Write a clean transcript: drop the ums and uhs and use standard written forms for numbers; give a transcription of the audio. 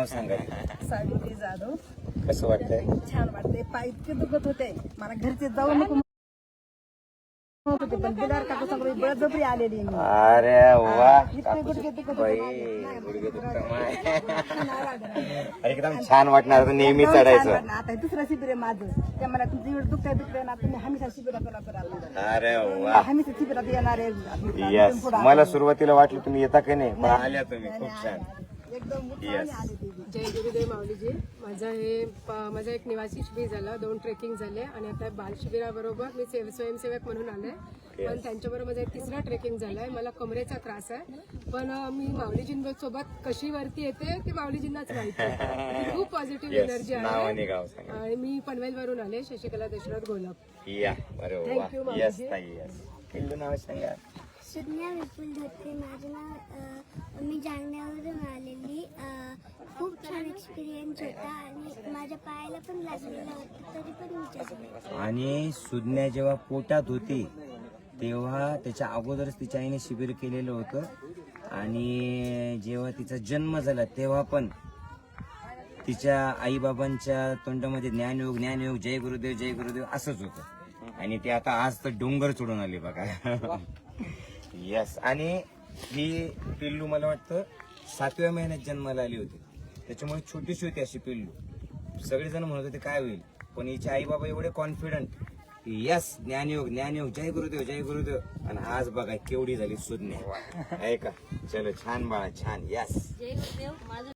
नाव सांगा. सावित्री जाधव. कसं वाटतंय? छान वाटते. पाय इतके दुखत होते मला घरचे जाऊ नको म्हणत होते, पण बिलार काकू समोर बळजबरी आलेली मी. अरे वा, इतके गुडघे दुखत होते बाई, माझे. गुडघे दुखत माय. नाही वाटत. एकदम छान वाटणार होतं नेहमी एकदम छान चढायचं. वाटलं. आता हे दुसरं शिबिर आहे माझं. ते मला तुमचं एवढं दुखतंय ना, तुम्ही हमेशा शिबिरात करा. अरे वा, हमेशा शिबिरात येणार आहे. यस. मला सुरुवातीला वाटलं तुम्ही येता की नाही, पण आल्या तुम्ही. खूप छान. एकदम Yes. उत्साहाने आले ते. जय गुरुदेव माऊलीजी. माझं एक निवासी शिबिर झालं, 2 ट्रेकिंग झाले आणि आता बाल शिबिराबरोबर मी स्वयंसेवक म्हणून आले. पण त्यांच्याबरोबर माझा एक 3रा ट्रेकिंग झालाय. मला कमरेचा त्रास आहे, पण मी माऊलीजींसोबत कशी वरती येते ते माऊलीजींनाच माहिती आहे. खूप पॉझिटिव्ह एनर्जी नाव आहे. आणि गाव सांगा. आणि मी पनवेल वरून आले, शशिकला दशरथ गोलप. या, अरे Thank you, वा, मावशी. यस ताई, यस. पिल्लू नाव सांगा. सुज्ञा विपुल धोत्रे माझं नाव. मी जालन्यावरून आलेली. खूप छान एक्सपिरियन्स होता आणि माझ्या पायाला पण लागलेलं होतं, तरी पण विचारलं. आणि सुज्ञा जेव्हा पोटात होती तेव्हा त्याच्या अगोदरच तिच्या आईने शिबिर केलेलं होतं, आणि जेव्हा तिचा जन्म झाला तेव्हा पण तिच्या आईबाबांच्या तोंडामध्ये ज्ञानयोग ज्ञानयोग, जय गुरुदेव जय गुरुदेव असंच होतं. आणि ती आता आज तर डोंगर चढून आली बघा. यस. आणि ही पिल्लू मला वाटतं 7व्या महिन्यात जन्माला आली होती, त्याच्यामुळे छोटीशी होती अशी पिल्लू. सगळेजण म्हणत होते काय होईल, पण हिचे आई बाबा एवढे कॉन्फिडंट, यस ज्ञानयोग ज्ञानयोग जय गुरुदेव जय गुरुदेव. आणि आज बघा केवढी झाली सुज्ञा. आहे का? चलो छान बाळा, छान. यस.